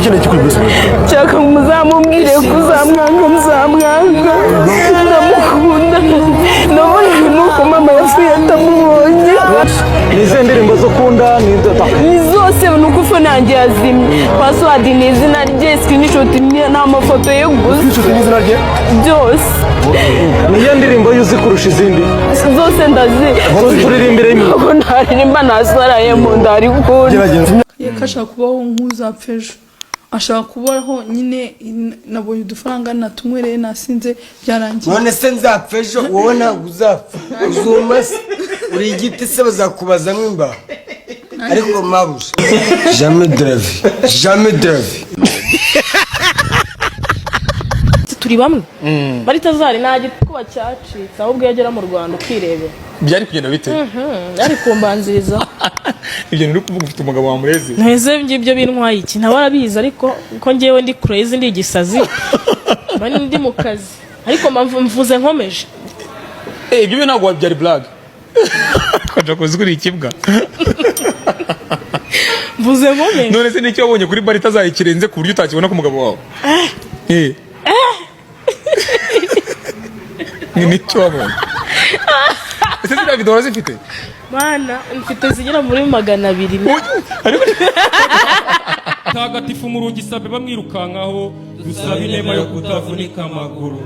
ukeneye ikikubise cyaka muzamubwire kuzamwanga muzamwanga ndamukunda nabonye nuko mama yapfuye atamubonye nize ndirimbo zo kunda ni zose nuko fone yanjye yazimye password ni izina rye screenshot n'amafoto ye gusa screenshot ni izina rye byose niyo ndirimbo yuzi kurusha izindi zose ndazi turirimbire imwe ko ntaririmba nasaraye mu ndari gukunda yakashaka kubaho nk'uzapfa ejo ashaka kubaho nyine nabonye udufaranga natunywereye nasinze byarangiye none se nzapfa ejo wowe ntabwo uzapfa uzuma se uri igiti se bazakubazamo imbaho ariko mabuja jamais de la vie turi bamwe Baritazal nta gikuba cyacitse ahubwo yagera mu Rwanda ukirebera byari kugenda bite yari kumbanziriza ibyo nuri kuvuga ufite umugabo wa Murezi nteze ibyo bintwaye iki ntabarabizi ariko ko ngewe ndi crazy ndi gisazi bani ndi mu kazi ariko mvuze nkomeje ibyo ntabwo wabyari blague kwaje kuzikuri ikibwa mvuze nkomeje none se nicyo wabonye kuri Baritazal kirenze ku buryo utakibona ku mugabo wawe nicyo wabonye ese ziriya video warazifite mana mfite zigera muri 200 tagatifu murungi sabe bamwirukankaho dusaba inema yo kutavunika amaguru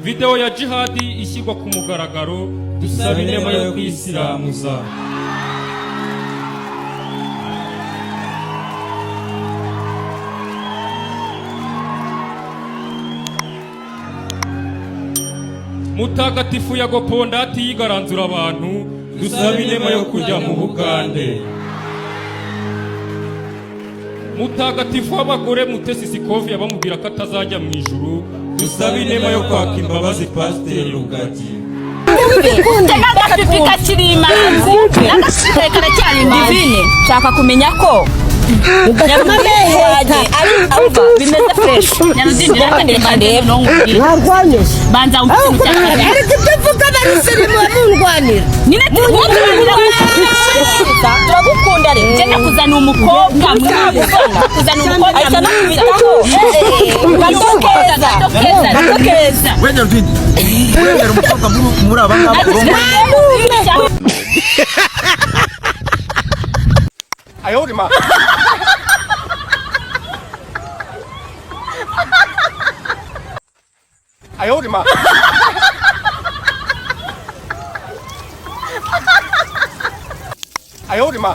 video ya jihadi ishyirwa ku mugaragaro dusaba inema yo kwisilamuza mutagatifu yagoponda ati yigaranzura abantu dusaba inema yo kujya mu Bugande mutagatifu w'abagore Mutesi Sikovi yabamubwira ko atazajya mu ijuru dusaba inema yo kwaka imbabazi Pasiteri Rugagi Ndagafika kirimanzi nakashekara cyari divine shaka kumenya ko Nyarwanda ari ava bimeze fresh nyarudindira kandi kandi nongubwira banza umfite cyane ariko tuvuga barisirimo n'urwanira nyine turagukunda rero ngenda kuzana umukobwa mwiza kuzana umukobwa mwiza batokeza wenda rwindi wenda umukobwa muri abangaba ayodima ayodima ayodima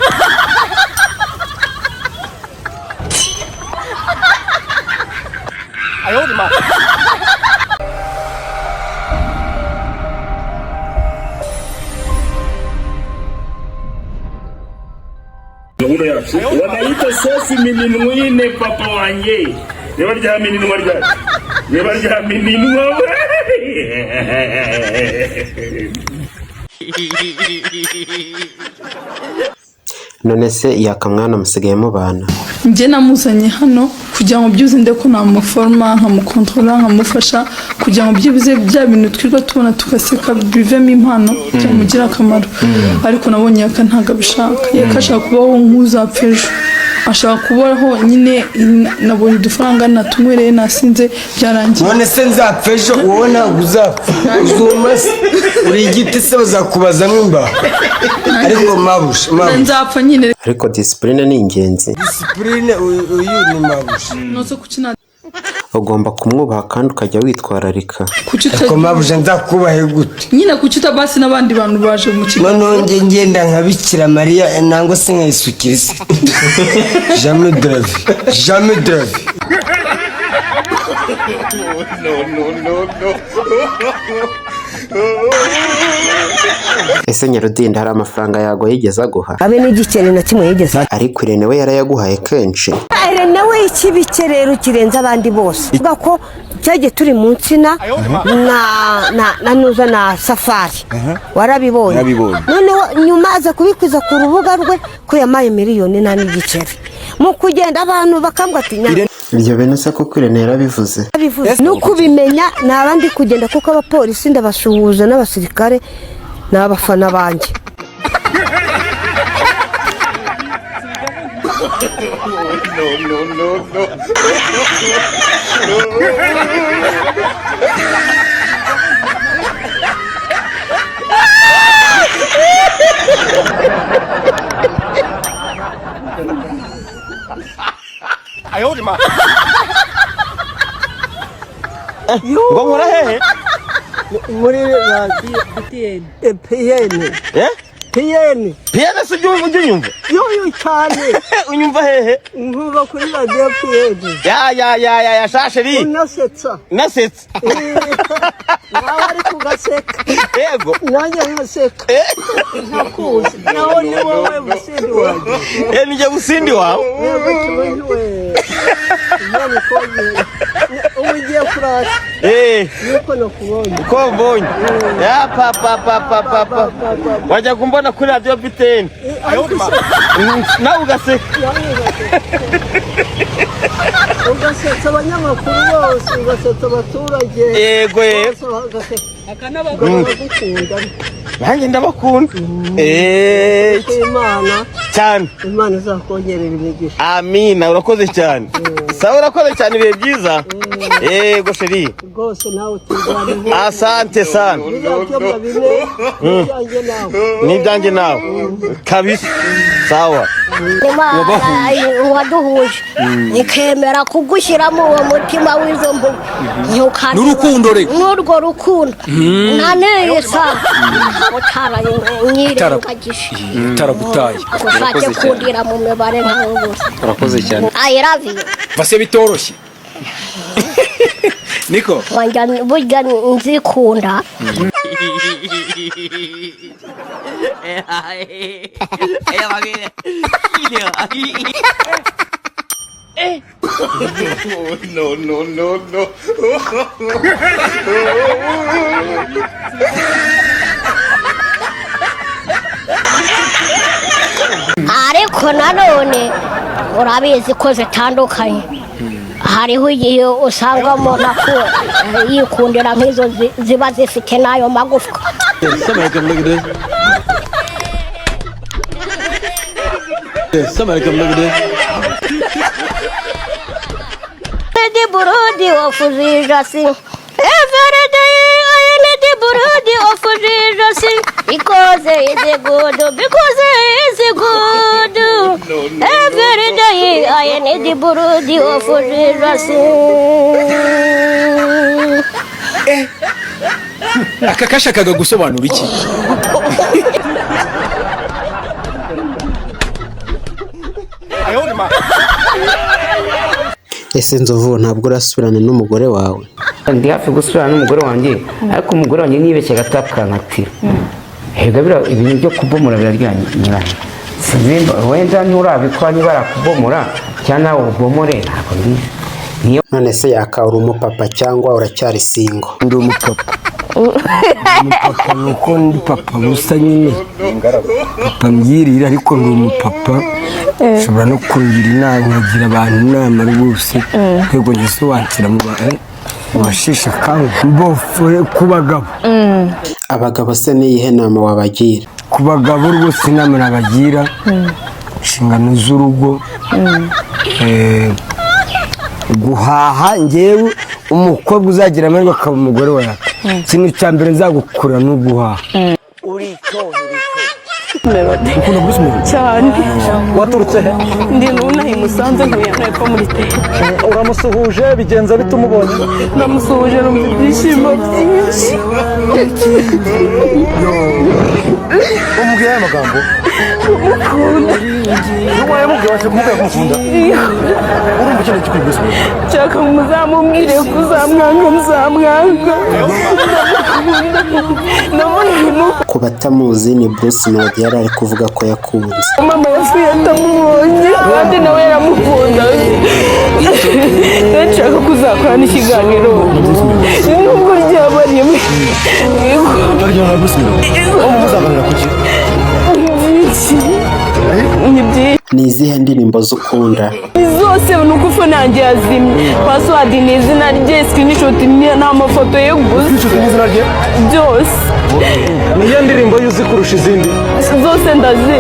ayodima wanaita sosi mininwine papa wanjye niba rya mininwa none se yakamwana musigayemo bana njye namuzanye hano kugira ngo byuze ndeko namuforma nkamukontrola nkamufasha kugira ngo byibuze bya bintu twirwa tubona tugaseka bivemo impano byamugira akamaro ariko nabonye yaka ntago abishaka yakashaka kubaho nk'uzapfa ejo ashaka kubaho nyine nabonye udufaranga natunywereye nasinze byarangiye none se nzapfa ejo wowe ntabwo uzapfa uzuma se uri igiti se bazakubazamo imbaho ariko mabuja nzapfa nyine ariko discipline ni ingenzi discipline uyu ni mabuja noze kukina ugomba kumwubaha kandi ukajya witwararika ariko mabuja nzakubahe gute nyine kucita basi n'abandi bantu baje mu kigo none ngenda nka Bikira Mariya nangwa se nka Yesu Kristo jamais de la vie ese Nyarudinda hari amafaranga yago yigeze aguha abe n'igikere na kimwe yigeze ariko Irene we yarayaguhaye kenshi Irene we ikibikerero kirenza abandi bose uvuga ko cyagiye turi mu nsina na nuza na safari warabibonye noneho nyuma aza kubikwiza ku rubuga rwe ko yamaye miliyoni n'igiceri mu kugenda abantu bakambwatinya ibyo bintu se koko Irene yarabivuze nuko bimenya nabandi kugenda kuko abapolisi ndabasuhuza n'abasirikare n'abafana banjye 哎呦我的妈！ ngo nkora hehe muri radiyo piyeni piyene si ujya unyumva yoyo cyane unyumva hehe nkuba kuri radiyo piyeni ya shasheri unasetsa nawe ari kugaseka yego nanjye nkaseka ntakuzi nawe ni wowe musindi wanjye nijye busindi wawe yego kibantu we none koye ugiye kurata yuko nakubonye uko mbonye ya papa wajya kumbona kuri radiyo biteni nawe ugaseka ugasetsa abanyamakuru bose ugasetsa abaturage yego akanabagukunda nanjye ndabakunda cyane imana izakongerera imigisha amina urakoze cyane sawa urakoze cyane ibihe byiza yego sheri rwose nawe utujyane asante sana bizabyomba bine n'ibyanjye nawe n'ibyanjye nawe kabisa sawa waduhuje nikemera kugushyiramo uwo mutima w'izo mbuga n'urukundo re n'urwo rukundo naneye sa utaranyirengagije utaragutaye ushake kundira mu mibare nkawe gusa urakoze cyane I love you vase bitoroshye niko wanja burya nzikunda No. ariko nanone urabizi ko zitandukanye hariho igihe usanga umuntu yikundira nk'izo ziba zifite n'ayo magufwa the burudi of Jesus every day I need the burudi of Jesus because he is good every day I need the burudi of Jesus aka kashakaga gusobanura iki ese nzovu ntabwo urasubirana n'umugore wawe ndi hafi gusubirana n'umugore wanjye ariko umugore wanjye nibeshye gatakankatira hega bira ibintu byo kubomora biraryanye nyiranye sinzimba wenda nturabikwa niba arakubomora cyangwa nawe ubomore ntabwo mbizi none se yakawura umupapa cyangwa uracyari singo ndi umupapa umupapa nuko ndi papa gusa nyine papa mbyirira ariko ndi umupapa ushobora no kungira inama nkagira abantu inama rwose yego ngisobanukira mu bantu bashisha kandi mbofore ku bagabo abagabo se niyihe nama wabagira ku bagabo rwose inama nabagira inshingano z'urugo guhaha ngewe umukobwa uzagira amahirwe akaba umugore wawe ikintu cya mbere nzagukura ni uguhaha ukunda Bruce Melody cyane waturutse he ndi nunahi musanze ntuye hepfo muri te uramusuhuje bigenza bitumubonye ndamusuhuje numva ibyishimo byinshi umubwiye aya magambo umukunda n'uwo yamubwiye waje kumubwira kumukunda urumva ikintu kikuri Bruce Melody nshaka muzamubwire ko uzamwanga ku batamuzi ni Bruce Melody yari ari kuvuga ko yakunze mama yasuye atamubonye kandi nawe yaramukunda nshaka kuzakorana ikiganiro nubwo ryaba rimwe baryoha Bruce Melody muzaganira kuki ni izihe ndirimbo z'ukunda zose nuko fone yanjye yazimye password ni izina rye screenshot ni n'amafoto ye gusa screenshot ni izina rye byose niyo ndirimbo yuzi kurusha izindi zose ndazi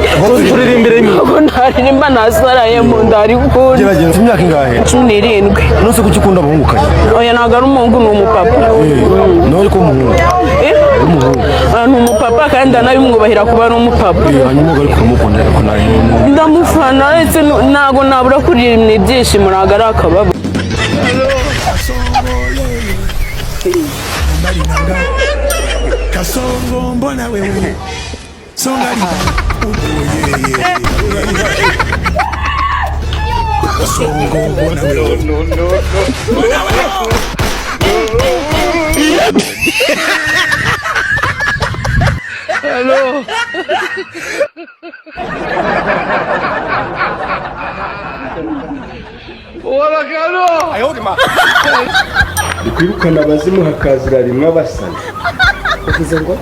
turirimbire imwe ntabwo ntaririmba nasaraye mu nda ariko gerageza imyaka ingahe 17 nose kuki ukunda umuhungu kare oya ntabwo ari umuhungu ni umupapa nawe ko umuhungu ni umupapa kandi ndanabimwubahira kuba ari umupapa hanyuma ugari kumukundira ko nawe ndamufana ndetse ntabwo nabura kuririmba ibyishimo ntabwo ari akababo Kasongo mbona wewe songa Kasongo mbona wewe no Hello. Wala kano. Ayodi ma. Kwirukana abazimu hakazira rimwe abasana. uvuze ngo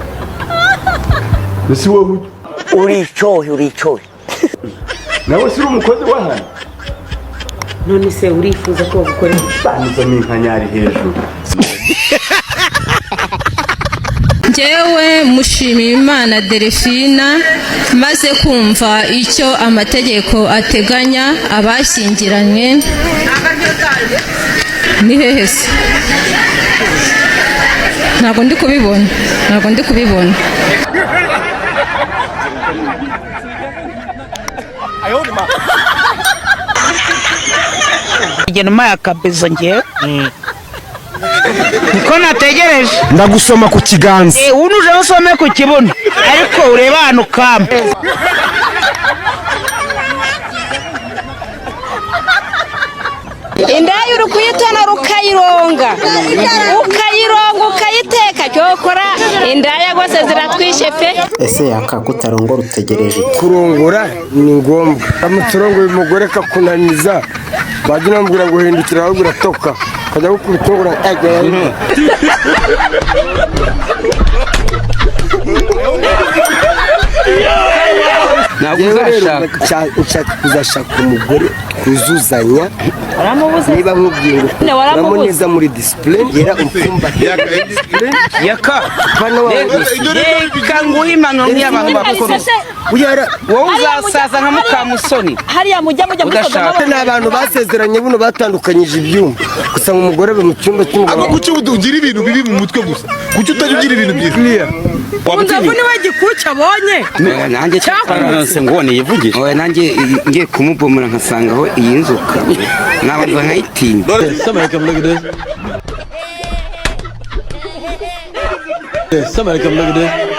Ese wowe uricoye nawe si umukozi wa hano none se urifuza ko gukora banizo minkanyari hejuru Njyewe Mushimiyimana Delphine maze kumva icyo amategeko ateganya abashyingiranywe ni hehe se ntabwo ndi kubibona Igenuma yakabezo ngewe niko nategereje ndagusoma ku kiganza unuje usome ku kibuno ariko ureba hano kama indaya uri kuyitona rukayironga ukayiteka cyokora indaya rwose ziratwishe pe ese yakakutarongo rutegereje kurongora ni ngombwa ramutse urongoye umugore kakunaniza bagira nambwira ngo hindukira ahubwo uratoka kajya gukubitungura ntabwo uzashaka kuzashaka umugore kuzuzanya niba nkubwira uramuneza muri display yera umfumba yaka reka nguhe impanuro nk'iy'abantu bakuru wowe uzasaza nka Mukamusoni hariya mujya udashaka ni abantu basezeranye buno batandukanyije ibyumba gusa mu mugore be mu cyumba cy'umugabo kuki ugira ibintu bibi mu mutwe gusa kuki utajya ugira ibintu byiza Unzavu niwe gikuca abonye nanjye cyaranse ngo nivugishe oya nanjye ngiye kumubomora nkasanga aho iyi nzoka nabanza nkayitinya Somebody come look at this.